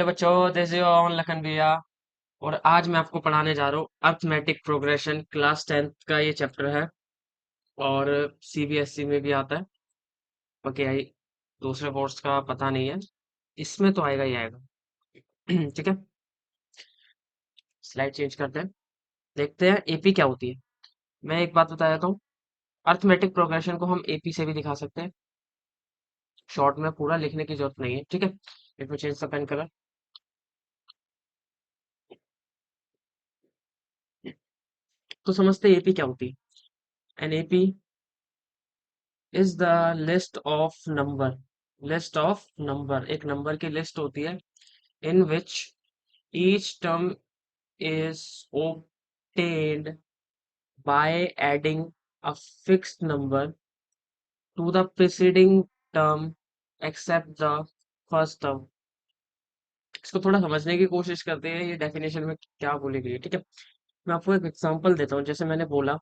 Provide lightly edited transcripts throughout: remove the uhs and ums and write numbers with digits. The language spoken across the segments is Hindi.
बच्चों, दिस इज ऑन लखन भैया। और आज मैं आपको पढ़ाने जा रहा हूँ अर्थमेटिक प्रोग्रेशन, क्लास 10th का ये चैप्टर है। और सीबीएसई में भी आता है। बाकी आई दूसरे बोर्ड्स का पता नहीं है, इसमें तो आएगा ही आएगा। ठीक है, स्लाइड चेंज करते हैं, देखते हैं एपी क्या होती है। मैं एक बात बता देता हूँ, अर्थमेटिक प्रोग्रेशन को हम एपी से भी दिखा सकते हैं। शॉर्ट में पूरा लिखने की जरूरत नहीं है, ठीक है। Let me change the pen colour. तो समझते हैं एपी क्या होती है। An AP is the list of number, एक नंबर की लिस्ट होती है in which each term is obtained by adding a fixed number to the preceding term except the first term। इसको थोड़ा समझने की कोशिश करते हैं, ये डेफिनेशन में क्या बोली गई है, ठीक है। मैं आपको एक एग्जांपल देता हूँ। जैसे मैंने बोला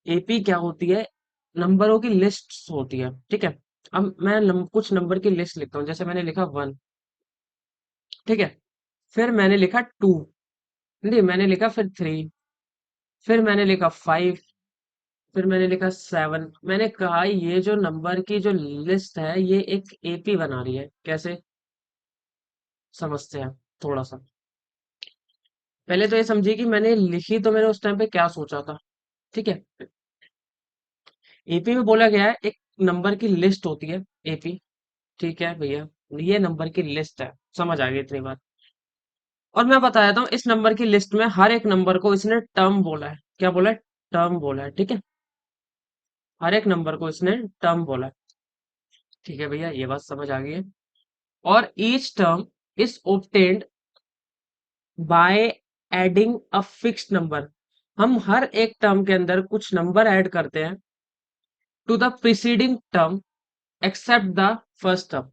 एपी क्या होती है, नंबरों की लिस्ट होती है, ठीक है। अब मैं कुछ नंबर की लिस्ट लिखता हूँ। जैसे मैंने लिखा 1, ठीक है। फिर मैंने लिखा 2, नहीं मैंने लिखा फिर 3, फिर मैंने लिखा 5, फिर मैंने लिखा 7। मैंने कहा ये जो नंबर की जो लिस्ट है ये एक एपी बना रही है। कैसे समझते हैं थोड़ा सा। पहले तो ये समझिए कि मैंने लिखी तो मैंने उस टाइम पे क्या सोचा था, ठीक है। एपी में बोला गया है एक नंबर की लिस्ट होती है एपी, ठीक है भैया। ये नंबर की लिस्ट है, समझ आ गई इतनी बात। और मैं बता देता हूँ, इस नंबर की लिस्ट में हर एक नंबर को इसने टर्म बोला है। क्या बोला है? टर्म बोला है, ठीक है। हर एक नंबर को इसने टर्म बोला है, ठीक है भैया, ये बात समझ आ गई है। और each term is obtained by adding a fixed number. हम हर एक टर्म के अंदर कुछ नंबर ऐड करते हैं to the preceding term except the first term.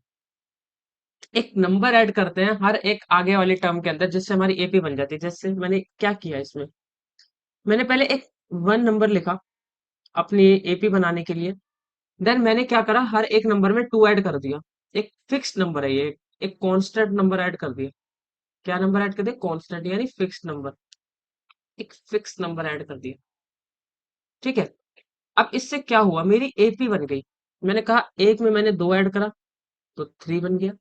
एक नंबर ऐड करते हैं हर एक आगे वाली टर्म के अंदर, जिससे हमारी एपी बन जाती है। जैसे मैंने क्या किया इसमें, मैंने पहले एक 1 नंबर लिखा अपनी एपी बनाने के लिए। देन मैंने क्या करा, हर एक नंबर में 2 ऐड कर दिया। एक फिक्स्ड नंबर है ये, एक कांस्टेंट नंबर ऐड कर दिया। क्या नंबर ऐड कर दिया? कांस्टेंट यानी फिक्स्ड नंबर। एक फिक्स्ड नंबर ऐड कर दिया, ठीक है। अब इससे क्या हुआ, मेरी एपी बन गई। मैंने कहा एक में मैंने 2 ऐड करा तो 3 बन गया।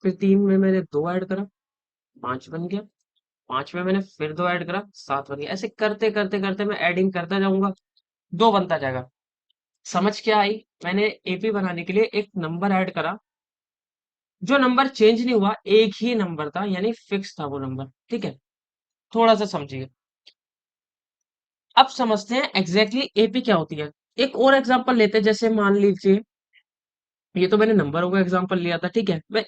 फिर 3 में मैंने 2 ऐड करा, 5 बन गया। 5 में मैंने फिर 2 ऐड करा, 7 बन गया। ऐसे करते करते करते मैं एडिंग करता जाऊंगा, 2 बनता जाएगा। समझ क्या आई? मैंने एपी बनाने के लिए एक नंबर ऐड करा, जो नंबर चेंज नहीं हुआ, एक ही नंबर था, यानी फिक्स था वो नंबर, ठीक है। थोड़ा सा समझिए। अब समझते हैं एग्जैक्टली एपी क्या होती है। एक और एग्जांपल लेते हैं। जैसे मान लीजिए, ये तो मैंने नंबरों का एग्जांपल लिया था, ठीक है। मैं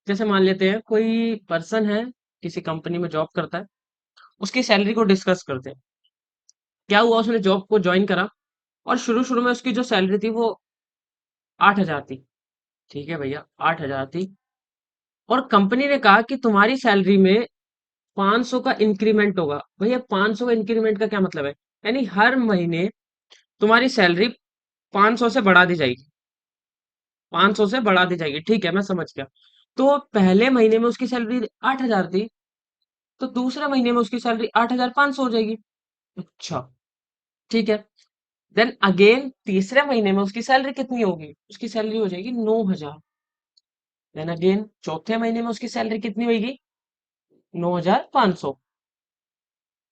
जैसे मान लेते हैं कोई पर्सन है, किसी कंपनी में जॉब करता है, उसकी सैलरी को डिस्कस करते हैं। क्या हुआ, उसने जॉब को ज्वाइन करा और शुरू शुरू में उसकी जो सैलरी थी वो 8,000 थी, ठीक है भैया, 8,000 थी। और कंपनी ने कहा कि तुम्हारी सैलरी में 500 का इंक्रीमेंट होगा। भैया 500 का इंक्रीमेंट का क्या मतलब है? यानी हर महीने तुम्हारी सैलरी 500 से बढ़ा दी जाएगी, 500 से बढ़ा दी जाएगी, ठीक है, मैं समझ गया। तो पहले महीने में उसकी सैलरी 8,000 थी, तो दूसरे महीने में उसकी सैलरी 8,500 हो जाएगी। अच्छा, ठीक है। देन अगेन तीसरे महीने में उसकी सैलरी कितनी होगी? उसकी सैलरी हो जाएगी 9,000। देन अगेन चौथे महीने में उसकी सैलरी कितनी होगी? 9,500,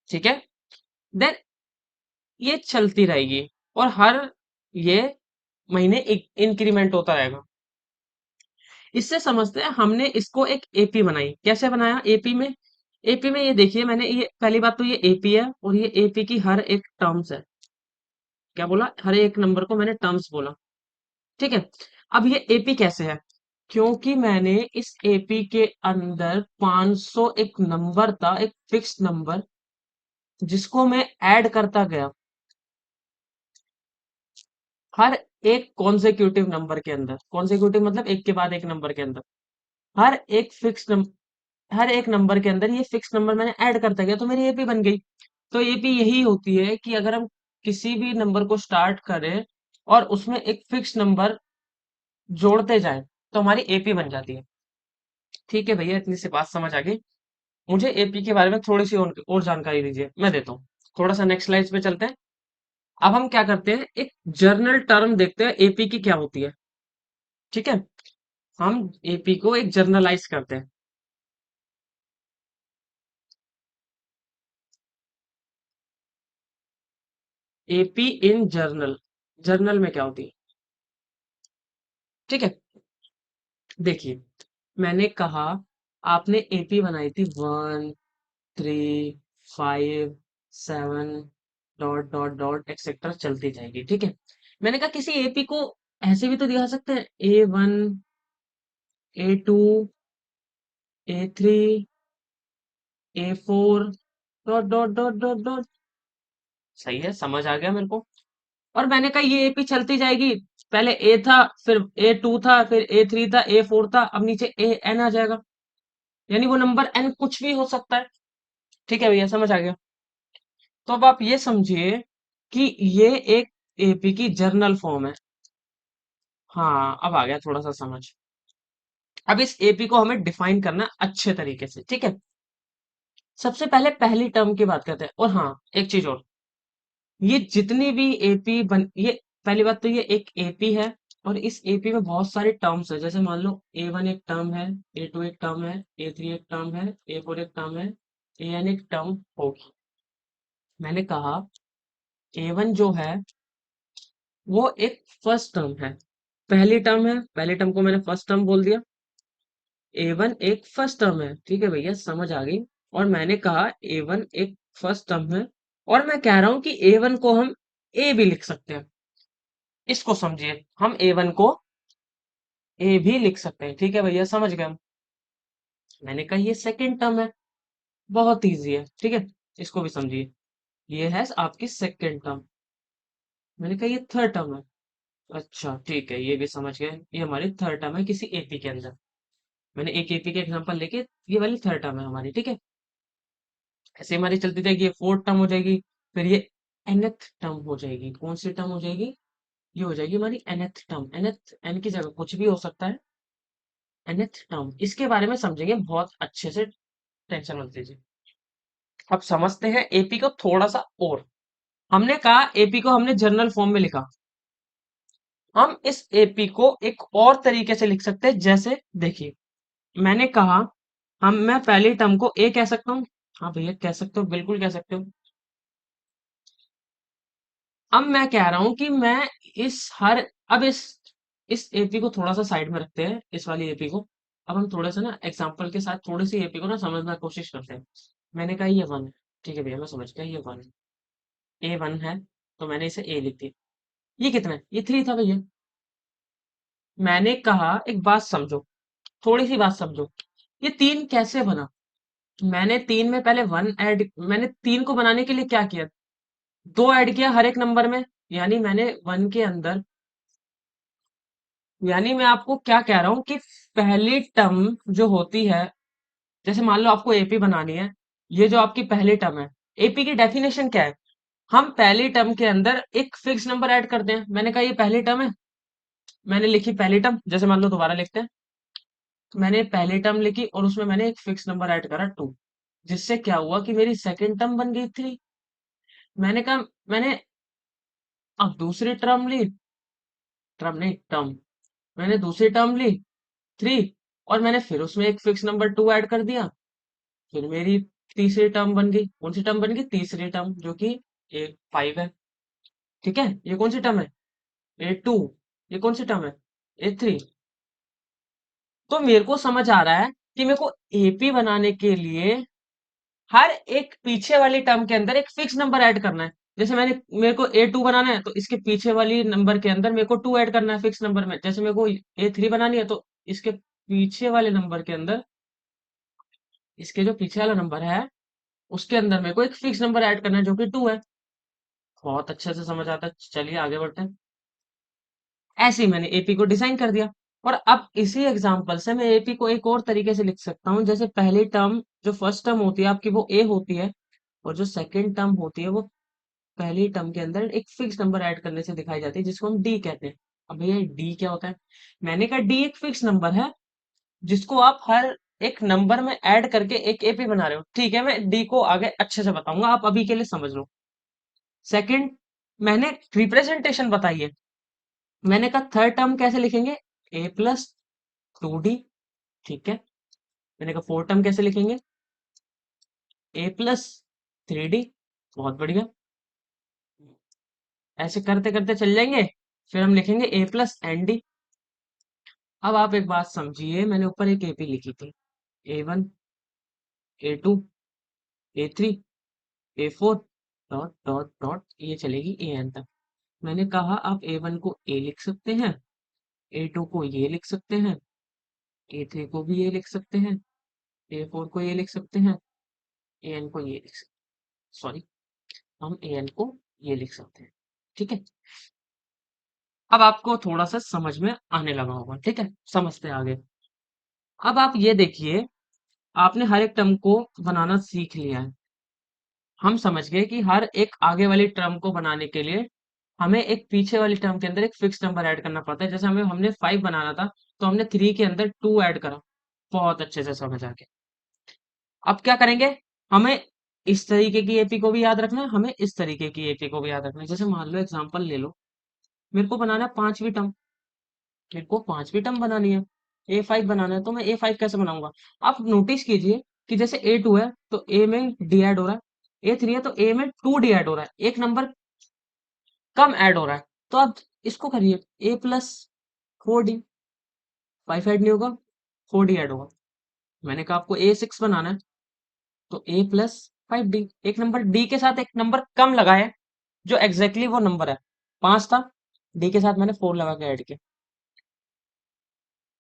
ठीक है। देन ये चलती रहेगी और हर ये महीने इंक्रीमेंट होता रहेगा। इससे समझते हैं, हमने इसको एक एपी बनाई। कैसे बनाया एपी में? एपी में ये देखिए, मैंने ये पहली बात तो ये एपी है और ये एपी की हर एक टर्म्स है। क्या बोला? हर एक नंबर को मैंने टर्म्स बोला, ठीक है। अब ये एपी कैसे है? क्योंकि मैंने इस एपी के अंदर 500 एक नंबर था, एक फिक्स नंबर, जिसको मैं ऐड करता गया हर एक कॉन्सेक्यूटिव नंबर के अंदर। कॉन्सेक्यूटिव मतलब एक के बाद एक नंबर के अंदर, हर एक फिक्स हर एक नंबर के अंदर ये फिक्स नंबर मैंने ऐड करता गया, तो मेरी एपी बन गई। तो एपी यही होती है कि अगर हम किसी भी नंबर को स्टार्ट करें और उसमें एक फिक्स नंबर जोड़ते जाएं, तो हमारी एपी बन जाती है। ठीक है भैया, इतनी सी बात समझ आ गई। मुझे एपी के बारे में थोड़ी सी और जानकारी दीजिए, मैं देता हूँ। थोड़ा सा नेक्स्ट स्लाइड पे चलते हैं। अब हम क्या करते हैं, एक जर्नल टर्म देखते हैं एपी की क्या होती है। ठीक है, हम एपी को एक जर्नलाइज करते हैं। एपी इन जर्नल, जर्नल में क्या होती है। ठीक है, देखिए, मैंने कहा आपने एपी बनाई थी 1 3 5 7 डॉट डॉट डॉट एक्सेट्रा चलती जाएगी। ठीक है, मैंने कहा किसी एपी को ऐसे भी तो दिखा सकते हैं, A1 A2 A3 A4 dot dot dot dot dot. सही है, समझ आ गया मेरे को। और मैंने कहा ये एपी चलती जाएगी, पहले ए था, फिर A2 था, फिर A3 था, A4 था, अब नीचे एन आ जाएगा, यानी वो नंबर एन कुछ भी हो सकता है। ठीक है भैया, समझ आ गया। तो अब आप ये समझिए कि ये एक एपी की जर्नल फॉर्म है। हाँ, अब आ गया थोड़ा सा समझ। अब इस एपी को हमें डिफाइन करना अच्छे तरीके से। ठीक है, सबसे पहले पहली टर्म की बात करते हैं। और हाँ, एक चीज और, ये जितनी भी एपी बन, ये पहली बात तो ये एक एपी है, और इस एपी में बहुत सारे टर्म्स है। जैसे मान लो A1 एक टर्म है, A2 एक टर्म है, A3 एक टर्म है, A4 एक टर्म है, AN एक टर्म होगी। मैंने कहा A1 जो है वो एक फर्स्ट टर्म है, पहली टर्म है, पहली टर्म को मैंने फर्स्ट टर्म बोल दिया। A1 एक फर्स्ट टर्म है, ठीक है भैया, समझ आ गई। और मैंने कहा A1 एक फर्स्ट टर्म है, और मैं कह रहा हूं कि A1 को हम ए भी लिख सकते हैं। इसको समझिए, हम A1 को ए भी लिख सकते हैं। ठीक है भैया, समझ गए हम। मैंने कहा ये सेकंड टर्म है, बहुत इजी है। ठीक है, इसको भी समझिए, ये है आपकी सेकंड टर्म। मैंने कहा ये थर्ड टर्म है। अच्छा ठीक है, ये भी समझ गए, ये हमारी थर्ड टर्म है किसी एपी के अंदर। मैंने एक एपी के एग्जांपल लेके, ये वाली थर्ड टर्म है हमारी। ठीक है, ऐसे हमारी चलती जाएगी, ये फोर्थ टर्म हो जाएगी, फिर ये nth टर्म हो जाएगी। कौन सी टर्म हो जाएगी, ये हो जाएगी हमारी nth टर्म। nth, n की जगह कुछ भी हो सकता है, nth टर्म। इसके बारे में समझेंगे बहुत अच्छे से, टेंशन मत लीजिए। अब समझते हैं एपी को थोड़ा सा और। हमने कहा एपी को हमने जर्नल फॉर्म में लिखा, हम इस एपी को एक और तरीके से लिख सकते हैं। जैसे देखिए, मैंने कहा मैं पहली टर्म को ए कह सकता हूँ। हाँ भैया, कह सकते हो, बिल्कुल कह सकते हो। अब मैं कह रहा हूं कि मैं इस हर अब इस एपी को थोड़ा सा साइड में रखते हैं, इस वाली एपी को। अब हम थोड़ा सा ना एग्जांपल के साथ थोड़ी सी एपी को ना समझना कोशिश करते हैं। मैंने कहा ये वन है, ठीक है भैया, मैं समझ गया, ये वन है, A1 है, तो मैंने इसे ए लिख दिया। ये कितना है, ये 3 था भैया। मैंने कहा एक बात समझो, थोड़ी सी बात समझो, ये 3 कैसे बना। मैंने 3 में पहले वन ऐड, मैंने 3 को बनाने के लिए क्या किया, 2 ऐड किया हर एक नंबर में। यानी मैंने वन के अंदर, यानी मैं आपको क्या कह रहा हूं कि पहली टर्म जो होती है, जैसे मान लो आपको एपी बनानी है, ये जो आपकी पहली टर्म है, एपी की डेफिनेशन क्या है, हम पहली टर्म के अंदर एक फिक्स नंबर ऐड करते हैं। मैंने कहा ये पहली टर्म है, मैंने लिखी पहली टर्म, जैसे मान लो दोबारा लिखते हैं, तो मैंने पहली टर्म लिखी और उसमें मैंने एक फिक्स नंबर ऐड करा 2, जिससे क्या हुआ कि मेरी सेकंड टर्म बन गई 3। मैंने कहा मैंने अब दूसरी टर्म ली, टर्म नहीं टर्म, मैंने दूसरी टर्म ली 3, और मैंने फिर उसमें एक फिक्स नंबर 2 ऐड कर दिया। फिर मेरी तीसरी टर्म बन गई, कौन सी टर्म बन गई, तीसरी टर्म, जो कि एक 5 है। ठीक है, ये कौन सी टर्म है, A2। ये कौन सी टर्म है, A3। तो मेरे को समझ आ रहा है कि मेरे को एपी बनाने के लिए हर एक पीछे वाली टर्म के अंदर एक फिक्स नंबर ऐड करना है। जैसे मेरे को A2 बनाना है, तो इसके पीछे वाली नंबर के अंदर मेरे को 2 ऐड करना है फिक्स नंबर में। जैसे मेरे को A3 बनानी है, तो इसके पीछे वाले नंबर के अंदर, इसके जो पीछे वाला नंबर है, उसके अंदर मेरे को एक फिक्स नंबर ऐड करना है, जो कि 2 है। बहुत अच्छे से समझ आता है, चलिए आगे बढ़ते हैं। ऐसे ही मैंने एपी को डिजाइन कर दिया। और अब इसी एग्जांपल से मैं एपी को एक और तरीके से लिख सकता हूँ। जैसे पहली टर्म, जो फर्स्ट टर्म होती है आपकी, वो ए होती है, और जो सेकंड टर्म होती है वो पहली टर्म के अंदर एक फिक्स नंबर ऐड करने से दिखाई जाती है, जिसको हम डी कहते हैं। अब भैया डी क्या होता है, मैंने कहा डी एक फिक्स नंबर है, जिसको आप हर एक नंबर में ऐड करके एक एपी बना रहे हो। ठीक है, मैं डी को आगे अच्छे से बताऊंगा, आप अभी के लिए समझ लो। सेकंड, मैंने रिप्रेजेंटेशन बताई है। मैंने कहा थर्ड टर्म कैसे लिखेंगे, ए प्लस 2d। ठीक है, मैंने कहा फोर्थ टर्म कैसे लिखेंगे, ए प्लस 3d। बहुत बढ़िया। ऐसे करते करते चल जाएंगे, फिर हम लिखेंगे ए प्लस एन डी। अब आप एक बात समझिए, मैंने ऊपर एक एपी लिखी थी, A1, A2, A3, A4, dot dot dot, ये चलेगी एन तक। मैंने कहा आप A1 को ए लिख सकते हैं, A2 को ये लिख सकते हैं, A3 को भी ये लिख सकते हैं, A4 को ये लिख सकते हैं, एन को ये लिख सकते हैं। सॉरी, हम एन को ये लिख सकते हैं। ठीक है, अब आपको थोड़ा सा समझ में आने लगा होगा। ठीक है, समझते हैं आगे। अब आप ये देखिए, आपने हर एक टर्म को बनाना सीख लिया है। हम समझ गए कि हर एक आगे वाली टर्म को बनाने के लिए हमें एक पीछे वाली टर्म के अंदर एक फिक्स नंबर ऐड करना पड़ता है। जैसे हमने 5 बनाना था, तो हमने 3 के अंदर 2 ऐड करा। बहुत अच्छे से समझ आ गया। अब क्या करेंगे, हमें इस तरीके की एपी को भी याद रखना है, हमें इस तरीके की एपी को भी याद रखना है। जैसे मान लो एग्जांपल ले लो, मेरे को बनाना है पांचवी टर्म, मेरे को पांचवी टर्म बनानी है, A5 बनाना है, तो मैं A5 कैसे बनाऊंगा। आप नोटिस कीजिए कि जैसे A2 है तो A में डी ऐड हो रहा है, A3 है तो A में 2d ऐड हो रहा है, एक नंबर कम ऐड हो रहा है। तो आप इसको करिए, A+4d, 5 ऐड नहीं होगा, 4d ऐड होगा। मैंने कहा आपको A6 बनाना है, तो A+5d, एक नंबर डी के साथ एक नंबर कम लगा है, जो एग्जैक्टली वो नंबर है, 5 था, डी के साथ मैंने 4 लगा के ऐड किया।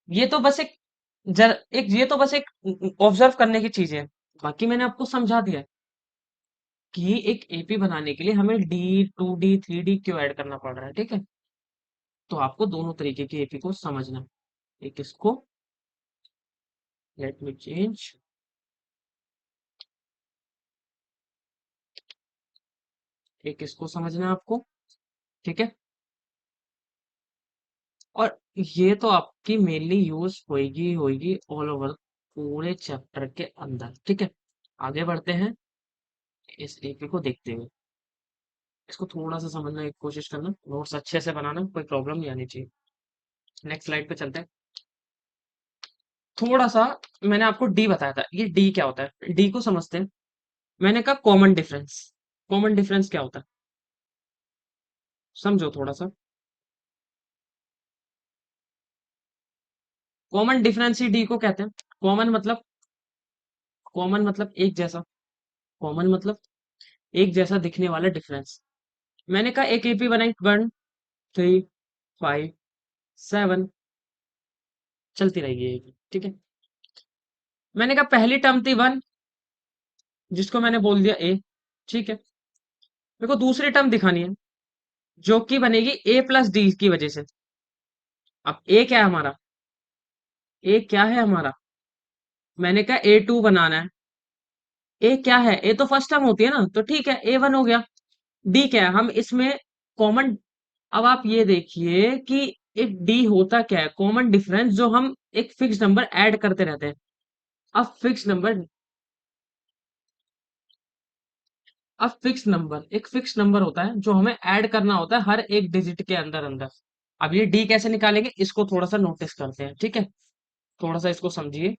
ये तो बस एक ये तो बस एक ऑब्जर्व करने की चीज है। बाकी मैंने आपको समझा दिया कि एक एपी बनाने के लिए हमें D2d 3d क्यों ऐड करना पड़ रहा है। ठीक है, तो आपको दोनों तरीके की एपी को समझना है। एक इसको, लेट मी चेंज, एक इसको समझना है आपको। ठीक है, और ये तो आपकी मेनली यूज होगी होगी ऑल ओवर पूरे चैप्टर के अंदर। ठीक है, आगे बढ़ते हैं, इस एपी को देखते हुए इसको थोड़ा सा समझने की कोशिश करना, नोट्स अच्छे से बनाना, कोई प्रॉब्लम नहीं आनी चाहिए। नेक्स्ट स्लाइड पे चलते हैं। थोड़ा सा मैंने आपको डी बताया था, ये डी क्या होता है, डी को समझते हैं। मैंने कहा कॉमन डिफरेंस, कॉमन डिफरेंस क्या होता है, समझो थोड़ा सा। कॉमन डिफरेंस ही डी को कहते हैं। कॉमन मतलब, कॉमन मतलब एक जैसा, कॉमन मतलब एक जैसा दिखने वाला डिफरेंस। मैंने कहा एक एपी बनाई, 1, 3, 5, 7, चलती रहेगी ये AP, ठीक है। मैंने कहा पहली टर्म थी 1, जिसको मैंने बोल दिया ए। ठीक है, मेरे को दूसरी टर्म दिखानी है, जो कि बनेगी A+D की वजह से। अब ए क्या है हमारा, ए क्या है हमारा, मैंने कहा A2 बनाना है। ए क्या है, ए तो फर्स्ट टर्म होती है ना, तो ठीक है A1 हो गया। डी क्या है, हम इसमें कॉमन, अब आप ये देखिए कि एक डी होता क्या है, कॉमन डिफरेंस, जो हम एक फिक्स नंबर ऐड करते रहते हैं। अब फिक्स नंबर, अब फिक्स नंबर, एक फिक्स नंबर होता है जो हमें ऐड करना होता है हर एक डिजिट के अंदर अंदर। अब ये डी कैसे निकालेंगे, इसको थोड़ा सा नोटिस करते हैं। ठीक है, थोड़ा सा इसको समझिए।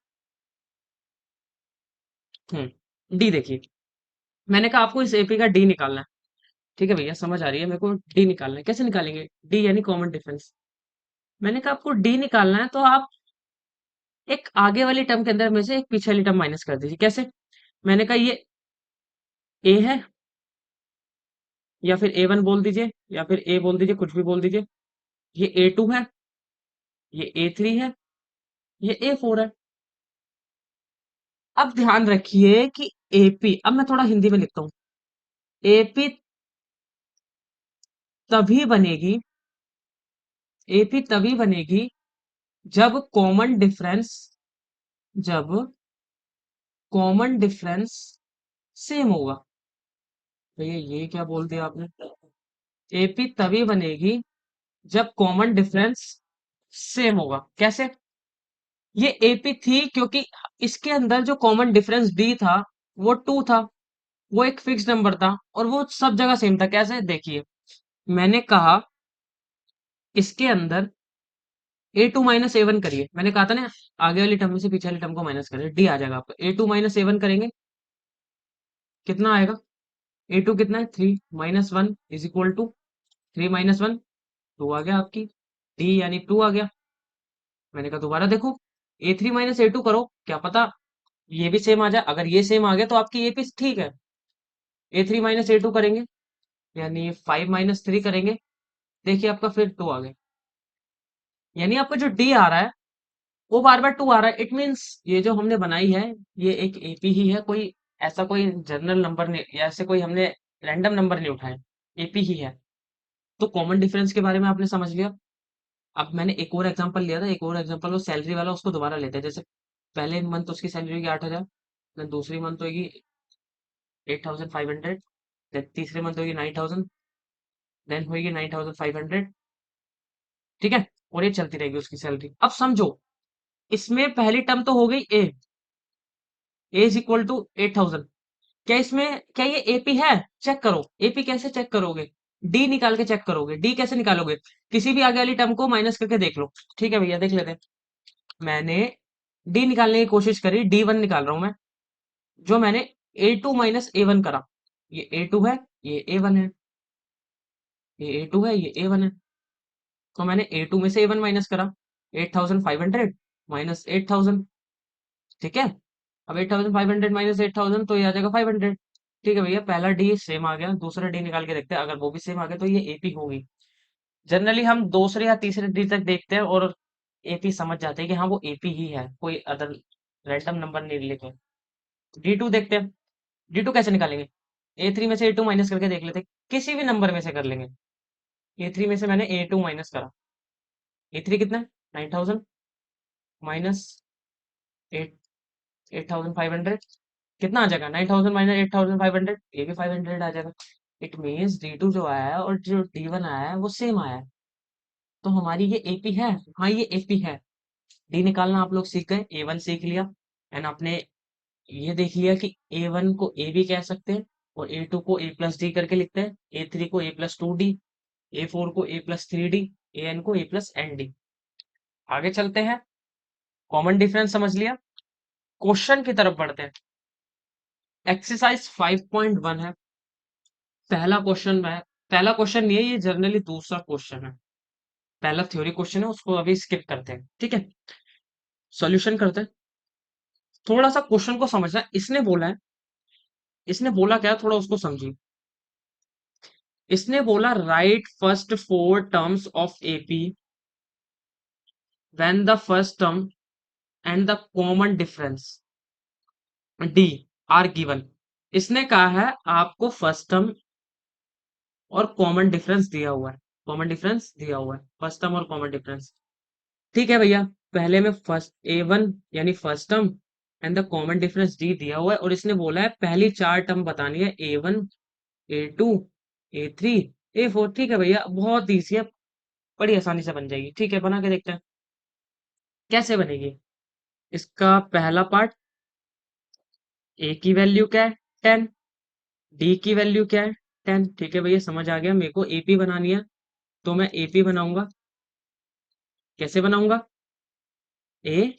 डी देखिए, मैंने कहा आपको इस एपी का डी निकालना है। ठीक है भैया, समझ आ रही है मेरे को, डी निकालना है, कैसे निकालेंगे, डी यानी कॉमन डिफरेंस। मैंने कहा आपको डी निकालना है, तो आप एक आगे वाली टर्म के अंदर में से एक पीछे वाली टर्म माइनस कर दीजिए। कैसे, मैंने कहा ये ए है, या फिर A1 बोल दीजिए, या फिर ए बोल दीजिए, कुछ भी बोल दीजिए। ये A2 है, ये A3 है, ये A4 है। अब ध्यान रखिए कि एपी, अब मैं थोड़ा हिंदी में लिखता हूँ, एपी तभी बनेगी, एपी तभी बनेगी जब कॉमन डिफरेंस, जब कॉमन डिफरेंस सेम होगा। भैया ये क्या बोल दिया आपने, एपी तभी बनेगी जब कॉमन डिफरेंस सेम होगा। कैसे, ये एपी थी क्योंकि इसके अंदर जो कॉमन डिफरेंस डी था वो टू था। वो एक फिक्स नंबर था और वो सब जगह सेम था। कैसे? देखिए, मैंने कहा इसके अंदर ए टू माइनस ए वन करिए। मैंने कहा था ना, आगे वाली टर्म में से पीछे वाली टर्म को माइनस करिए, डी आ जाएगा आपका। A two minus A one करेंगे, कितना आएगा? ए टू कितना है? Three minus one is equal to three minus one, two आ गया आपकी। डी यानी टू आ गया। मैंने कहा दोबारा देखो, ए थ्री माइनस ए टू करो, क्या पता ये भी सेम आ जाए। अगर ये सेम आ गया तो आपकी ए पी ठीक है। ए थ्री माइनस ए टू करेंगे, यानी फाइव माइनस थ्री करेंगे, देखिए आपका फिर टू आ गया। यानी आपका जो डी आ रहा है वो बार बार टू आ रहा है। इट मीन्स ये जो हमने बनाई है ये एक एपी ही है। कोई ऐसा कोई जनरल नंबर नहीं, या ऐसे कोई हमने रैंडम नंबर नहीं उठाए, एपी ही है। तो कॉमन डिफरेंस के बारे में आपने समझ लिया। अब मैंने एक और एग्जांपल लिया था, एक और एग्जांपल वो सैलरी वाला, उसको दोबारा लेते हैं। जैसे पहले मंथ उसकी सैलरी होगी 8,000, देन दूसरी मंथ होगी 8,500, देन तीसरे मंथ होगी 9,000, देन होगी 9,500। ठीक है? और ये चलती रहेगी उसकी सैलरी। अब समझो, इसमें पहली टर्म तो हो गई ए इज इक्वल टू 8,000। क्या इसमें, क्या ये एपी है? चेक करो। एपी कैसे चेक करोगे? डी निकाल के चेक करोगे। डी कैसे निकालोगे? किसी भी आगे वाली टर्म को माइनस करके देख लो। ठीक है भैया, देख लेते हैं। मैंने डी निकालने की कोशिश करी, डी वन निकाल रहा हूं मैं। जो मैंने ए टू माइनस ए वन करा, ये ए टू है, ये ए वन है, ये ए टू है, ये ए वन है। तो मैंने ए टू में से ए वन माइनस करा, 8,500 माइनस 8,000। ठीक है? अब 8,500 माइनस 8,000 तो ये आ जाएगा 500। ठीक है भैया, पहला डी सेम आ गया, दूसरा डी निकाल के देखते हैं। अगर वो भी सेम आ गया तो ये एपी होगी। जनरली हम दूसरे या तीसरे डी तक देखते हैं और एपी समझ जाते हैं कि हाँ वो एपी ही है, कोई अदर रैंडम नंबर नहीं लेते। डी टू देखते हैं। डी टू कैसे निकालेंगे? ए थ्री में से ए टू माइनस करके देख लेते हैं, किसी भी नंबर में से कर लेंगे। ए थ्री में से मैंने ए टू माइनस करा, ए थ्री कितना है? 9,000 माइनस एट 8,500, कितना आ जाएगा? 9,000 माइनस 8,500, ये भी 500 आ जाएगा। इट मीन्स डी टू जो आया है और जो डी वन आया है वो सेम आया है। तो हमारी ये एपी है। हाँ, ये एपी है। डी निकालना आप लोग सीख गए, ए वन सीख लिया, एंड आपने ये देख लिया कि ए वन को ए भी कह सकते हैं, और ए टू को ए प्लस डी करके लिखते हैं, ए थ्री को ए प्लस टू डी, ए फोर को ए plus three D, A N को ए प्लस एन डी। आगे चलते हैं, कॉमन डिफरेंस समझ लिया, क्वेश्चन की तरफ बढ़ते हैं। एक्सरसाइज 5.1 है। पहला क्वेश्चन है, पहला क्वेश्चन नहीं है ये, जनरली दूसरा क्वेश्चन है। पहला थ्योरी क्वेश्चन है, उसको अभी स्किप करते हैं। ठीक है? सॉल्यूशन करते हैं। थोड़ा सा क्वेश्चन को समझना है। इसने बोला है, इसने बोला क्या थोड़ा उसको समझिए। इसने बोला right first four terms of AP when the first term and the common difference D R given. इसने कहा है आपको फर्स्ट टर्म और कॉमन डिफरेंस दिया हुआ है। कॉमन डिफरेंस दिया हुआ है, फर्स्ट टर्म और कॉमन डिफरेंस। ठीक है भैया, पहले में फर्स्ट ए वन यानी first term and the common difference D दिया हुआ है, और इसने बोला है पहली चार टर्म बतानी है, A one, A two, A three, A four. ठीक है भैया, बहुत ईजी है, बड़ी आसानी से बन जाएगी। ठीक है, बना के देखते हैं कैसे बनेगी। इसका पहला पार्ट, ए की वैल्यू क्या है? 10, डी की वैल्यू क्या है? 10। ठीक है भैया, समझ आ गया। मेरे को एपी बनानी है, तो मैं एपी बनाऊंगा। कैसे बनाऊंगा? ए,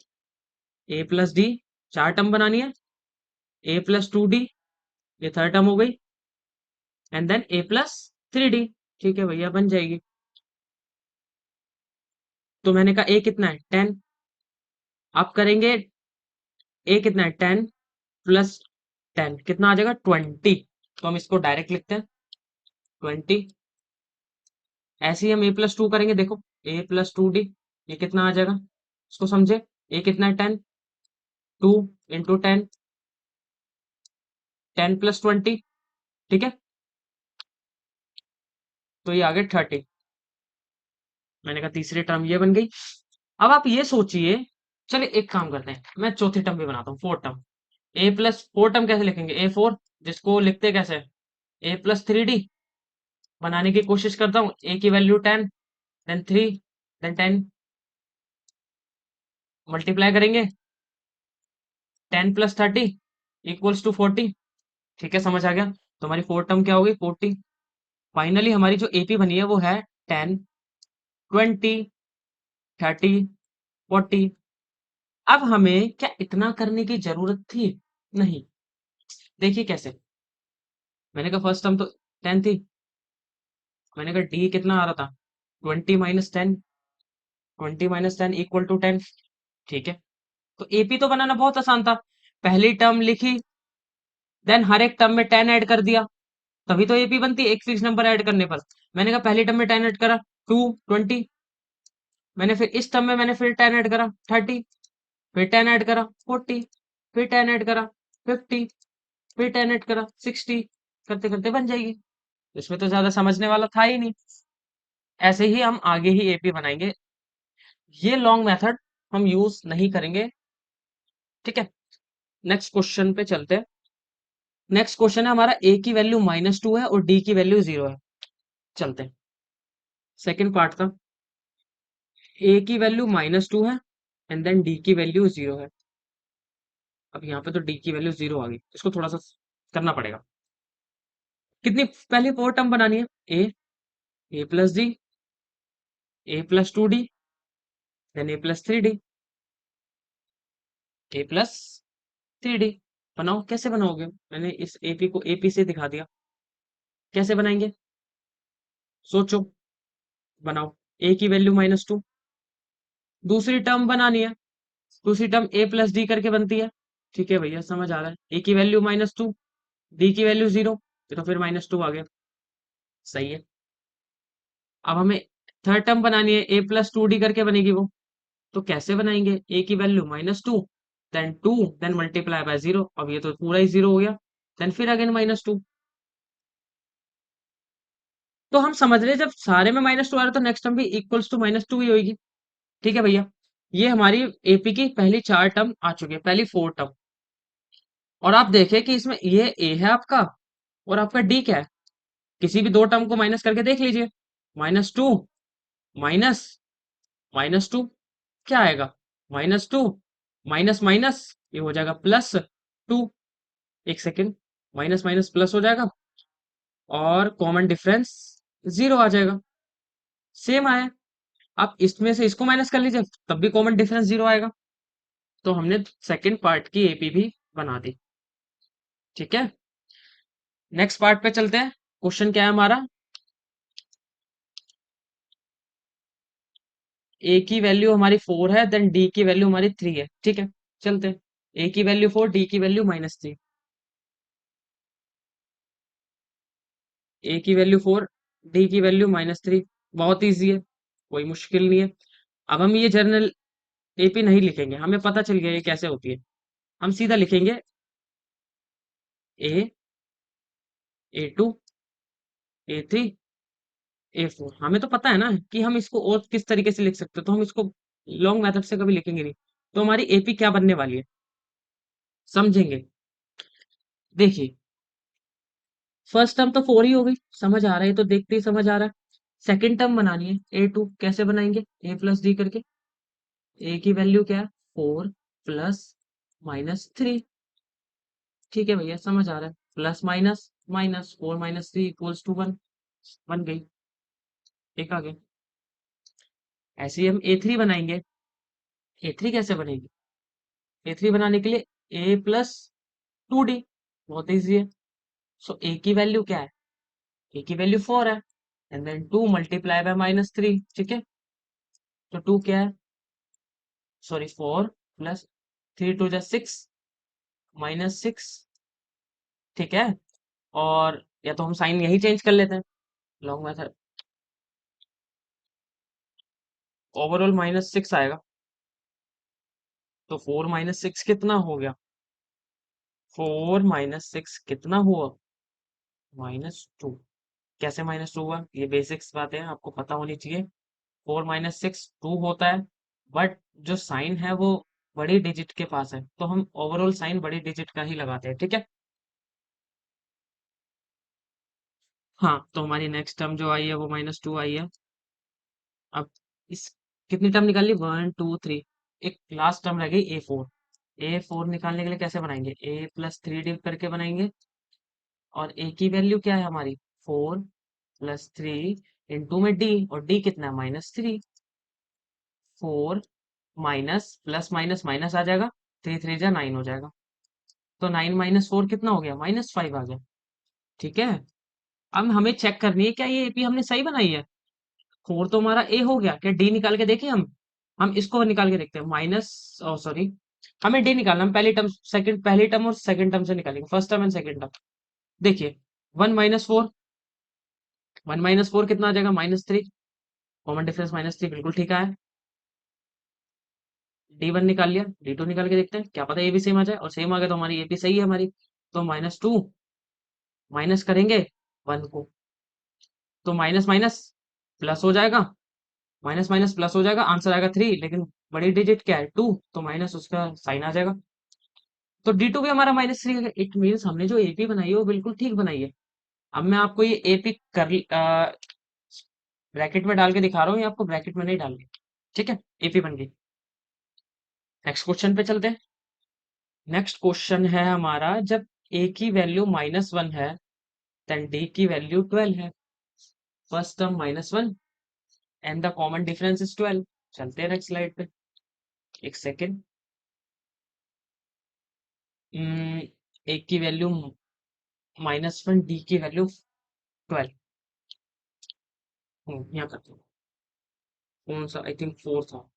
ए प्लस डी, चार टर्म बनानी है, ए प्लस टू डी, ये थर्ड टर्म हो गई, and then a plus three d. ठीक है भैया, बन जाएगी। तो मैंने कहा ए कितना है? 10। आप करेंगे, ए कितना है? 10 प्लस 10 कितना आ जाएगा? 20। तो हम इसको डायरेक्ट लिखते हैं 20। ऐसे ही हम ए प्लस टू करेंगे, देखो, ए प्लस टू डी, ये कितना आ जाएगा? इसको समझे, ए कितना है? 10, 2 इंटू 10, 10 प्लस 20। ठीक है, तो ये आ गए 30। मैंने कहा तीसरी टर्म ये बन गई। अब आप ये सोचिए, चलिए एक काम करते हैं, मैं चौथी टर्म भी बनाता हूँ, फोर्थ टर्म। ए प्लस फोर टर्म कैसे लिखेंगे? ए फोर, जिसको लिखते कैसे? ए प्लस थ्री डी। बनाने की कोशिश करता हूँ, ए की वैल्यू 10, देन 3, देन 10, मल्टीप्लाई करेंगे 10 + 30 = 40। ठीक है, समझ आ गया। तो हमारी फोर टर्म क्या होगी? 40। फाइनली हमारी जो एपी बनी है वो है 10, 20, 30, 40। अब हमें क्या इतना करने की जरूरत थी? नहीं। देखिए कैसे। मैंने कहा फर्स्ट टर्म तो 10 थी। मैंने कहा डी कितना आ रहा था? 20 - 10। 20 - 10 = 10। ठीक है। तो एपी तो बनाना बहुत आसान था। पहली टर्म लिखी, देन हर एक टर्म में 10 ऐड कर दिया, तभी तो एपी बनती है एक फिक्स नंबर ऐड करने पर। मैंने कहा पहली टर्म में 10 ऐड करा, 20। मैंने फिर इस टर्म में मैंने फिर 10 ऐड करा, 30। फिर 10 ऐड करा, 40। फिर 10 ऐड करा, 50। फिर 10 ऐड करा, 60। करते करते बन जाएगी। इसमें तो ज्यादा समझने वाला था ही नहीं। ऐसे ही हम आगे ही एपी बनाएंगे। ये लॉन्ग मेथड हम यूज नहीं करेंगे। ठीक है। नेक्स्ट क्वेश्चन पे चलते हैं। नेक्स्ट क्वेश्चन है हमारा, ए की वैल्यू -2 है और डी की वैल्यू 0 है। चलते हैं। सेकंड पार्ट था, ए की वैल्यू -2 है एंड देन डी की वैल्यू 0 है। अब यहाँ पे तो डी की वैल्यू 0 आ गई, इसको थोड़ा सा करना पड़ेगा। कितनी पहले फोर टर्म बनानी है? ए plus D, A + 2D, then A + 3D, A + 3D। बनाओ, कैसे बनाओगे? मैंने इस एपी को एपी से दिखा दिया, कैसे बनाएंगे? सोचो, बनाओ। ए की वैल्यू -2, दूसरी टर्म बनानी है। दूसरी टर्म A + D करके बनती है। ठीक है भैया, समझ आ रहा है। ए की वैल्यू -2, डी की वैल्यू 0, तो फिर -2 आ गया। सही है। अब हमें थर्ड टर्म बनानी है, A + 2D करके बनेगी वो। तो कैसे बनाएंगे? ए की value -2, then 2, then multiply by 0। अब ये तो पूरा ही 0 हो गया। देन फिर अगेन -2। तो हम समझ रहे हैं, जब सारे में -2 आ रहा है तो नेक्स्ट टर्म भी इक्वल्स टू -2 ही होगी। ठीक है भैया। ये हमारी एपी की पहली चार टर्म आ चुकी है, पहली फोर टर्म। और आप देखें कि इसमें ये ए है आपका, और आपका डी क्या है? किसी भी दो टर्म को माइनस करके देख लीजिए। -2 माइनस -2 क्या आएगा? -2 माइनस माइनस, ये हो जाएगा +2। एक सेकेंड, माइनस माइनस प्लस हो जाएगा और कॉमन डिफरेंस 0 आ जाएगा। सेम आया। आप इसमें से इसको माइनस कर लीजिए, तब भी कॉमन डिफरेंस 0 आएगा। तो हमने सेकंड पार्ट की एपी भी बना दी। ठीक है। नेक्स्ट पार्ट पे चलते हैं। क्वेश्चन क्या है हमारा? ए की वैल्यू हमारी 4 है, देन डी की वैल्यू हमारी 3 है। ठीक है, चलते हैं। ए की वैल्यू 4, डी की वैल्यू -3। ए की वैल्यू 4, डी की वैल्यू -3। बहुत इजी है, कोई मुश्किल नहीं है। अब हम ये जर्नल एपी नहीं लिखेंगे, हमें पता चल गया ये कैसे होती है। हम सीधा लिखेंगे ए, A2, A3, A4। हमें तो पता है ना कि हम इसको और किस तरीके से लिख सकते हैं, तो हम इसको लॉन्ग मेथड से कभी लिखेंगे नहीं। तो हमारी एपी क्या बनने वाली है, समझेंगे। देखिए, फर्स्ट टर्म तो 4 ही हो गई, समझ आ रहा है, तो देखते ही समझ आ रहा है। सेकंड टर्म बनानी है A2, कैसे बनाएंगे? A + D करके। ए की वैल्यू क्या है? 4 प्लस -3। ठीक है भैया, समझ आ रहा है। Plus minus minus, 4 - 3 = 1। बन गई, एक आ गया। ऐसे ही हम A3 बनाएंगे। A3 कैसे बनेगी? A3 बनाने के लिए A + 2D, बहुत ईजी है। सो ए की वैल्यू क्या है? ए की वैल्यू 4 है, एंड देन 2 मल्टीप्लाई बाय -3। ठीक है। तो 2 क्या है? Sorry, 4 plus 3 × 2 = 6, -6। ठीक है। और या तो हम साइन यही चेंज कर लेते हैं, लॉन्ग मेथड। ओवरऑल -6 आएगा। तो 4 - 6 कितना हो गया? 4 - 6 कितना हुआ? -2। कैसे -2 हुआ? ये बेसिक्स बातें हैं, आपको पता होनी चाहिए। 4 - 6 2 होता है, बट जो साइन है वो बड़ी डिजिट के पास है, तो हम ओवरऑल साइन बड़ी डिजिट का ही लगाते हैं। ठीक है। हाँ, तो हमारी नेक्स्ट टर्म जो आई है वो -2 आई है। अब इस कितनी टर्म निकाल ली? 1 2 3, एक लास्ट टर्म रह गई A4। A4 निकालने के लिए कैसे बनाएंगे, A+3D करके बनाएंगे। और A की वैल्यू क्या है हमारी, 4+3 इंटू में D, और D कितना है, -3। 4 माइनस प्लस माइनस माइनस आ जाएगा, 3 3 जा 9 हो जाएगा। तो 9 - 4 कितना हो गया, -5 आ गया। ठीक है। अब हमें चेक करनी है क्या ये एपी हमने सही बनाई है। 4 तो हमारा ए हो गया, क्या डी निकाल के देखें हम इसको निकाल के देखते हैं, माइनस, ओ सॉरी, हमें डी निकालना, हम पहली टर्म और सेकंड टर्म से निकालेंगे, first term and second term. देखिए, 1 - 4, 1 - 4 कितना आ जाएगा, -3। कॉमन डिफरेंस -3 बिल्कुल ठीक है। D1 निकाल लिया, D2 निकाल के देखते हैं, क्या पता ये भी सेम आ जाए, और सेम आ गया तो हमारी ये भी सही है हमारी। तो -2 माइनस करेंगे 1 को, तो माइनस माइनस प्लस हो जाएगा, माइनस माइनस प्लस हो जाएगा, आंसर आएगा 3, लेकिन बड़ी डिजिट क्या है, 2, तो माइनस उसका साइन आ जाएगा। तो D2 भी हमारा -3 है। इट मीन्स हमने जो एपी बनाई है वो बिल्कुल ठीक बनाई है। अब मैं आपको ये एपी कर ब्रैकेट में डाल के दिखा रहा हूँ, ये आपको ब्रैकेट में नहीं डालनी। ठीक है, एपी बन गई। नेक्स्ट क्वेश्चन पे चलते हैं। नेक्स्ट क्वेश्चन है हमारा, जब ए की वैल्यू -1 है, देन डी की वैल्यू 12 है। First term -1 and the common difference is 12। चलते हैं नेक्स्ट स्लाइड पे, एक सेकेंड। ए की वैल्यू -1, डी की वैल्यू 12। यहाँ करते हैं, कौन सा, आई थिंक 4 था।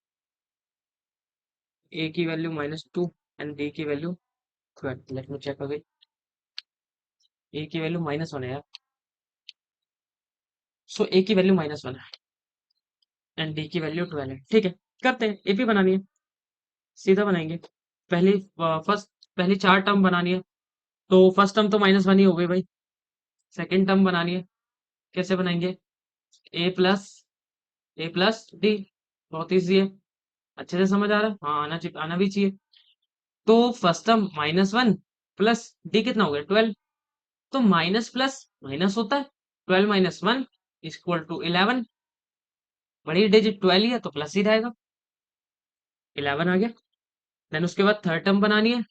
ए की वैल्यू -2 एंड डी की वैल्यू 12। Let me check again. A की वैल्यू -1 है यार, सो ए की वैल्यू -1 है एंड डी की वैल्यू 12 है। ठीक है, करते हैं, एपी बनानी है, सीधा बनाएंगे। पहली फर्स्ट पहली 4 टर्म बनानी है, तो फर्स्ट टर्म तो -1 ही हो गई भाई। सेकंड टर्म बनानी है, कैसे बनाएंगे, ए प्लस डी, बहुत ईजी है। अच्छे से समझ आ रहा है, हाँ आना चाहिए, आना भी चाहिए। तो फर्स्ट टर्म -1 प्लस डी कितना हो गया, 12। तो माइनस प्लस माइनस होता है, 12 - 1 इक्वल टू 11। बड़ी डिजिट 12 ही है तो प्लस ही रहेगा, 11 आ गया। देन उसके बाद थर्ड टर्म बनानी है,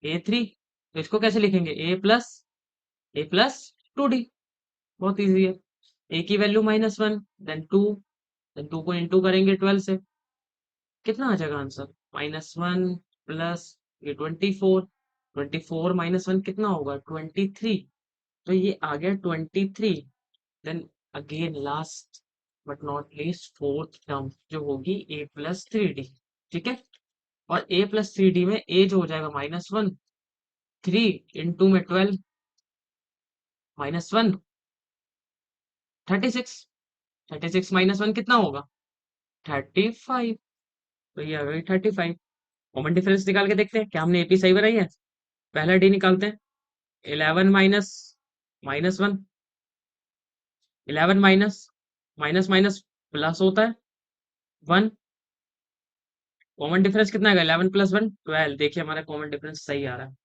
A3। तो इसको कैसे लिखेंगे, A+2D, बहुत इजी है। ए की वैल्यू -1, देन 2 को इंटू करेंगे 12 से, कितना आ जाएगा आंसर, -1 प्लस ये 24, 24 - 1 कितना होगा, 23। तो ये आ गया 23। Then again last but not least fourth term जो होगी A+3D। ठीक है, और A+3D में ए जो हो जाएगा -1, 3 इंटू में 12 -1, 36। 36 -1 कितना होगा, 35। तो ये आ गई 35। कॉमन डिफरेंस निकाल के देखते हैं क्या हमने एपी सही बनाई है। पहला डी निकालते हैं, 11 minus -1, 11 minus minus minus plus होता है 1। कॉमन डिफरेंस कितना है, 11 + 1 12। देखिए हमारा कॉमन डिफरेंस सही आ रहा है।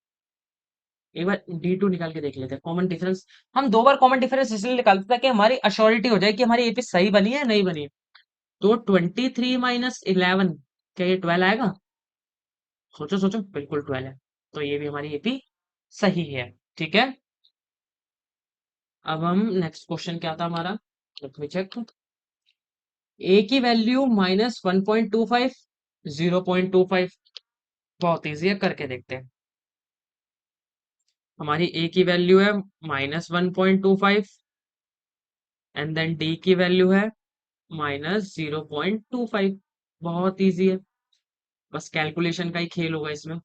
एक बार D2 निकाल के देख लेते हैं कॉमन डिफरेंस। हम 2 बार कॉमन डिफरेंस इसलिए निकालते हैं ताकि हमारी अश्योरिटी हो जाए कि हमारी एपी सही बनी है या नहीं बनी है। तो 23 - 11, क्या ये 12 आएगा, सोचो सोचो, बिल्कुल 12 है। तो ये भी हमारी एपी सही है। ठीक है, अब हम नेक्स्ट क्वेश्चन क्या था हमारा, लेट मी चेक। ए की वैल्यू -1.25, 0.25, बहुत इजी है, करके देखते हैं। हमारी ए की वैल्यू है -1.25 एंड देन डी की वैल्यू है -0.25। बहुत इजी है, बस कैलकुलेशन का ही खेल होगा इसमें।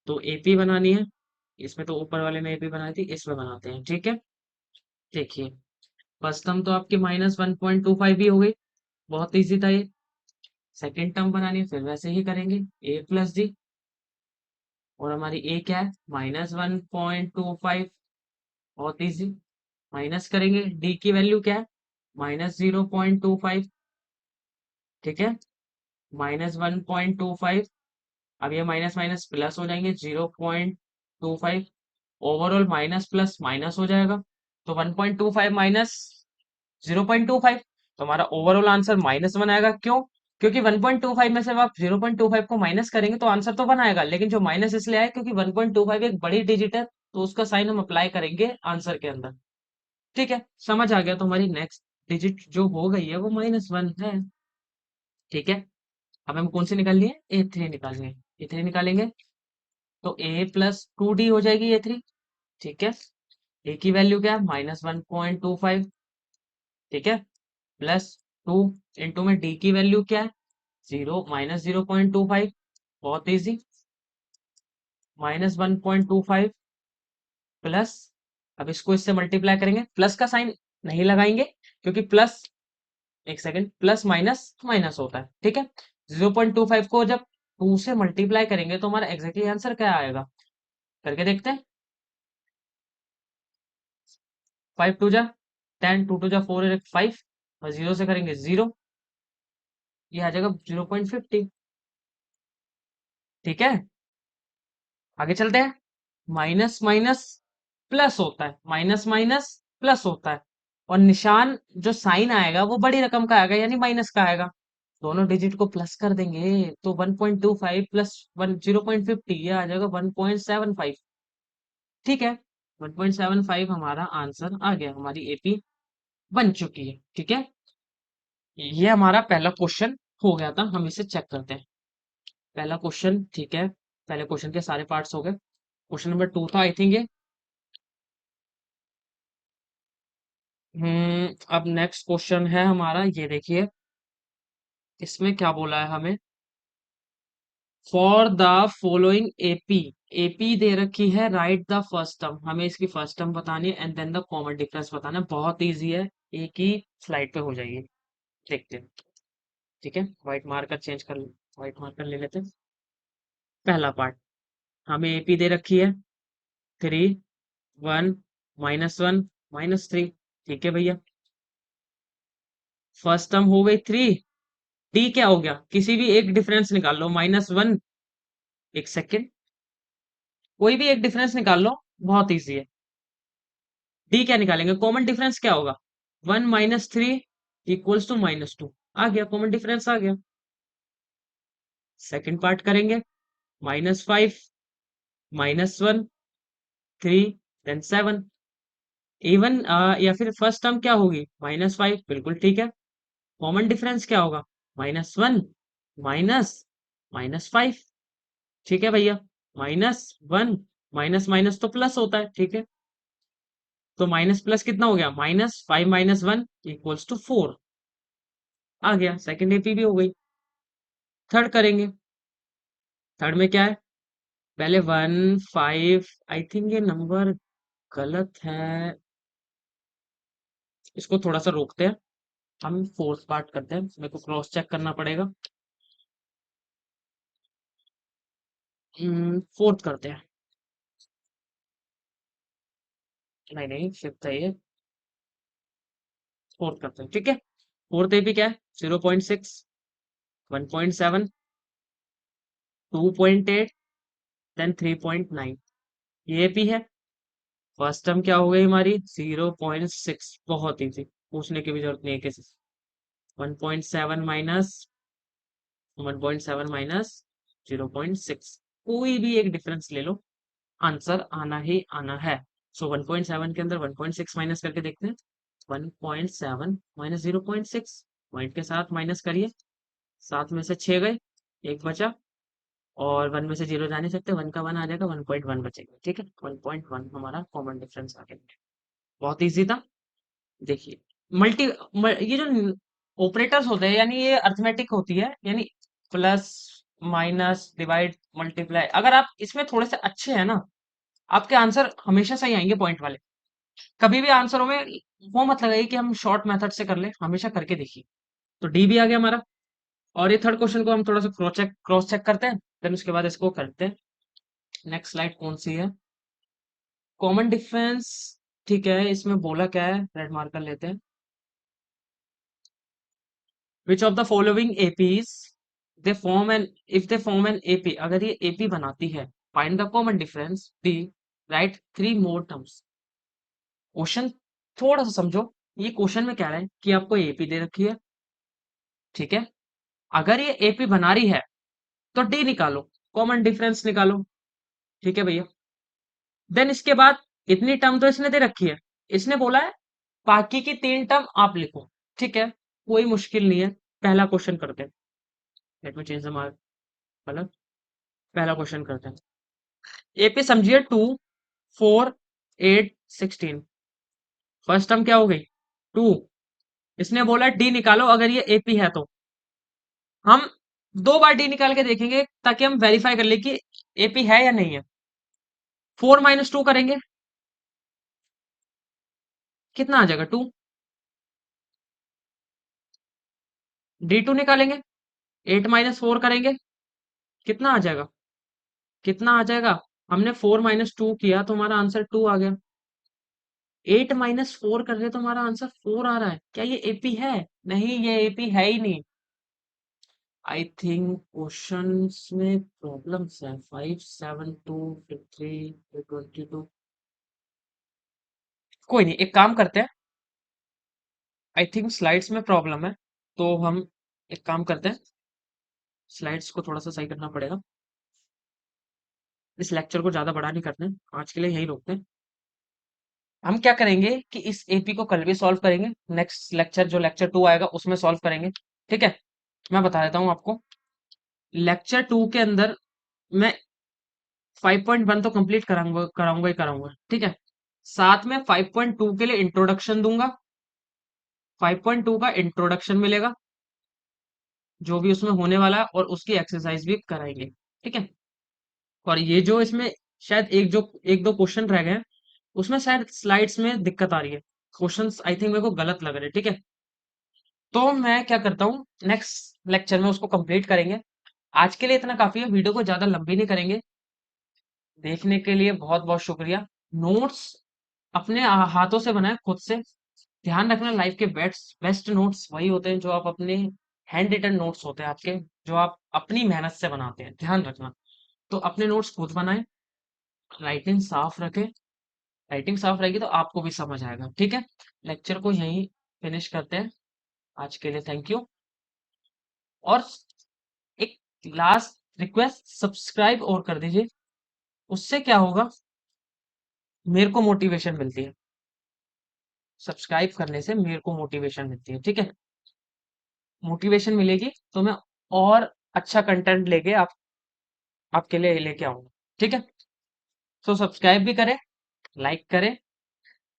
तो एपी बनानी है, इसमें तो ऊपर वाले में एपी बनाई थी, इसमें बनाते हैं। ठीक है, देखिए, फर्स्ट टर्म तो आपकी -1.25 भी हो गई, बहुत इजी था ये। सेकेंड टर्म बनानी है, फिर वैसे ही करेंगे, A+D, और हमारी ए क्या है, -1.25, बहुत इजी। माइनस करेंगे, डी की वैल्यू क्या है, -0.25। ठीक है, -1.25। अब ये माइनस माइनस प्लस हो जाएंगे, 0.25। ओवरऑल माइनस प्लस माइनस हो जाएगा, तो 1.25 - 0.25, तो हमारा ओवरऑल आंसर -1 आएगा। क्यों, क्योंकि 1.25 में से अब आप 0.25 को माइनस करेंगे तो आंसर तो 1 आएगा, लेकिन जो माइनस इसलिए आया क्योंकि 1.25 एक बड़ी डिजिट है, तो उसका साइन हम अप्लाई करेंगे आंसर के अंदर। ठीक है, समझ आ गया। तो हमारी नेक्स्ट डिजिट जो हो गई है वो -1 है। ठीक है, अब हम कौन सी निकालनी है? A3 निकालनी है। A3 निकालेंगे तो A+2D हो जाएगी A3। ठीक है, ए की वैल्यू क्या है? -1.25। ठीक है, +2 इंटू में डी की वैल्यू क्या है? 0 -0.25। बहुत इजी। -1.25 प्लस, अब इसको इससे मल्टीप्लाई करेंगे, प्लस का साइन नहीं लगाएंगे क्योंकि प्लस, एक सेकेंड, प्लस माइनस माइनस होता है। ठीक है, 0.25 को जब 2 से मल्टीप्लाई करेंगे तो हमारा एग्जैक्टली आंसर क्या आएगा? करके देखते हैं। 5 2 जा 10, 2 2 जा 4 5, और जीरो से करेंगे 0, ये आ जाएगा 0.50। ठीक है, आगे चलते हैं। माइनस माइनस प्लस होता है, माइनस माइनस प्लस होता है, और निशान जो साइन आएगा वो बड़ी रकम का आएगा, यानी माइनस का आएगा। दोनों डिजिट को प्लस कर देंगे तो 1.25 प्लस 0.50, ये आ जाएगा 1.75। ठीक है, 1.75 हमारा आंसर आ गया, हमारी एपी बन चुकी है। ठीक है, ये हमारा पहला क्वेश्चन हो गया था। हम इसे चेक करते हैं। पहला क्वेश्चन, ठीक है, पहले क्वेश्चन के सारे पार्ट्स हो गए। क्वेश्चन नंबर 2 था आई थिंक ये। अब नेक्स्ट क्वेश्चन है हमारा, ये देखिए, इसमें क्या बोला है हमें? For the following AP, AP दे रखी है, राइट द फर्स्ट टर्म, हमें इसकी फर्स्ट टर्म बतानी है and then the common difference बताना है। बहुत इजी है, एक ही स्लाइड पे हो जाएगी। देखते हैं। ठीक है, व्हाइट मार्कर चेंज कर, व्हाइट मार्कर ले लेते हैं। पहला पार्ट, हमें एपी दे रखी है 3 1 -1 -3। ठीक है भैया, फर्स्ट टर्म हो गई 3, डी क्या हो गया? किसी भी एक डिफरेंस निकाल लो, -1। एक सेकेंड, कोई भी एक डिफरेंस निकाल लो, बहुत इजी है। डी क्या निकालेंगे? कॉमन डिफरेंस क्या होगा? 1 - 3 इक्वल्स टू -2। आ गया, कॉमन डिफरेंस आ गया। सेकंड पार्ट करेंगे, -5 -1 3 देन 7। इवन या फिर फर्स्ट टर्म क्या होगी? -5, बिल्कुल ठीक है। कॉमन डिफरेंस क्या होगा? -1 माइनस -5। ठीक है भैया, -1 माइनस माइनस तो प्लस होता है। ठीक है, तो माइनस प्लस कितना हो गया? -5 -1 इक्वल्स टू 4। आ गया, सेकंड एपी भी हो गई। थर्ड करेंगे, थर्ड में क्या है? पहले 1 5, आई थिंक ये नंबर गलत है, इसको थोड़ा सा रोकते हैं। हम फोर्थ पार्ट करते हैं, मेरे को क्रॉस चेक करना पड़ेगा। फोर्थ करते हैं। नहीं नहीं, फिफ्थ है ये। फोर्थ करते हैं, ठीक है। फोर्थ एपी क्या है? 0.6, 1.7, 2.8 देन 3.9, ये एपी है। फर्स्ट टर्म क्या हो गई हमारी? 0.6, बहुत इजी, पूछने की भी जरूरत नहीं है किसी से। 1.7 माइनस 1.7 माइनस 0.6, कोई भी एक डिफरेंस ले लो, आंसर आना ही आना है। सो 1.7 के अंदर 1.6 माइनस करके देखते हैं। 1.7 माइनस 0.6, पॉइंट के साथ माइनस करिए, 7 में से 6 गए, एक बचा, और 1 में से 0 जा नहीं सकते, 1 का 1 आ जाएगा, 1.1 बचेगा। ठीक है, 1.1 हमारा कॉमन डिफरेंस आ गया। बहुत ईजी था। देखिए, मल्टी ये जो ऑपरेटर्स होते हैं, यानी ये अर्थमेटिक होती है, यानी प्लस माइनस डिवाइड मल्टीप्लाई, अगर आप इसमें थोड़े से अच्छे हैं ना, आपके आंसर हमेशा सही आएंगे पॉइंट वाले। कभी भी आंसरों में वो मत लगाइए कि हम शॉर्ट मेथड से कर ले, हमेशा करके देखिए। तो डी भी आ गया हमारा। और ये थर्ड क्वेश्चन को हम थोड़ा सा क्रॉस चेक करते हैं, देन उसके बाद इसको करते हैं। नेक्स्ट स्लाइड कौन सी है? Common difference. ठीक है, इसमें बोला क्या है? रेड मार्कर लेते हैं। Which of the following APs they form an, if they form an AP, अगर ये AP बनाती है, find the common difference, D, write 3 more terms। Question थोड़ा सा समझो। ये क्वेश्चन में कह रहा है कि आपको एपी दे रखी है, ठीक है, अगर ये एपी बना रही है तो डी निकालो, कॉमन डिफरेंस निकालो। ठीक है भैया। देन इसके बाद इतनी टर्म तो इसने दे रखी है, इसने बोला है बाकी की 3 टर्म आप लिखो। ठीक है, कोई मुश्किल नहीं है। पहला क्वेश्चन करते हैं। Late me change the mark. मतलब पहला क्वेश्चन करते हैं। एपी समझिए 2, 4, 8, 16। फर्स्ट टर्म क्या हो गई? 2। इसने बोला डी निकालो अगर ये एपी है तो। हम 2 बार डी निकाल के देखेंगे ताकि हम वेरीफाई कर ले कि एपी है या नहीं है। 4 - 2 करेंगे, कितना आ जाएगा? 2। D2 निकालेंगे, 8 - 4 करेंगे, कितना आ जाएगा? कितना आ जाएगा? हमने 4 - 2 किया तो हमारा आंसर 2 आ गया। 8 - 4 कर रहे तो हमारा आंसर 4 आ रहा है। क्या ये एपी है? नहीं, ये एपी है ही नहीं। आई थिंक क्वेश्चंस में प्रॉब्लम्स है। 5, 7, 2, फिर 3, फिर 22। कोई नहीं, एक काम करते हैं। आई थिंक स्लाइड्स में प्रॉब्लम है, तो हम एक काम करते हैं। स्लाइड्स को थोड़ा सा सही करना पड़ेगा। इस लेक्चर को ज्यादा बड़ा नहीं करते हैं, आज के लिए यही रोकते हैं। हम क्या करेंगे कि इस एपी को कल भी सॉल्व करेंगे। नेक्स्ट लेक्चर जो लेक्चर 2 आएगा उसमें सॉल्व करेंगे। ठीक है, मैं बता देता हूँ आपको। लेक्चर 2 के अंदर मैं 5.1 तो कंप्लीट कराऊंगा कराऊंगा ही कराऊंगा। ठीक है, साथ में 5.2 के लिए इंट्रोडक्शन दूंगा। 5.2 का इंट्रोडक्शन मिलेगा जो भी उसमें होने वाला है, और उसकी एक्सरसाइज भी कराएंगे। ठीक है। और ये जो इसमें शायद एक दो क्वेश्चन रह गए हैं, उसमें शायद स्लाइड्स में दिक्कत आ रही है। क्वेश्चंस आई थिंक मेरे को गलत लग रहे हैं। ठीक है, तो मैं क्या करता हूँ, नेक्स्ट लेक्चर में उसको कंप्लीट करेंगे। आज के लिए इतना काफी है, वीडियो को ज्यादा लंबी नहीं करेंगे। देखने के लिए बहुत बहुत शुक्रिया। नोट्स अपने हाथों से बनाए, खुद से। ध्यान रखना, लाइफ के बेस्ट बेस्ट नोट्स वही होते हैं जो आप अपने हैंड रिटन नोट्स होते हैं आपके, जो आप अपनी मेहनत से बनाते हैं। ध्यान रखना। तो अपने नोट्स खुद बनाएं, राइटिंग साफ रखें। राइटिंग साफ रहेगी तो आपको भी समझ आएगा। ठीक है, लेक्चर को यहीं फिनिश करते हैं। आज के लिए थैंक यू। और एक लास्ट रिक्वेस्ट, सब्सक्राइब और कर दीजिए। उससे क्या होगा, मेरे को मोटिवेशन मिलती है। सब्सक्राइब करने से मेरे को मोटिवेशन मिलती है। ठीक है, मोटिवेशन मिलेगी तो मैं और अच्छा कंटेंट लेके आपके लिए लेके आऊंगा। ठीक है, तो सब्सक्राइब भी करें, लाइक करें,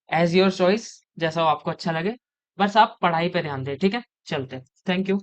एज योर चॉइस, जैसा आपको अच्छा लगे। बस आप पढ़ाई पे ध्यान दें। ठीक है, चलते हैं। Thank you.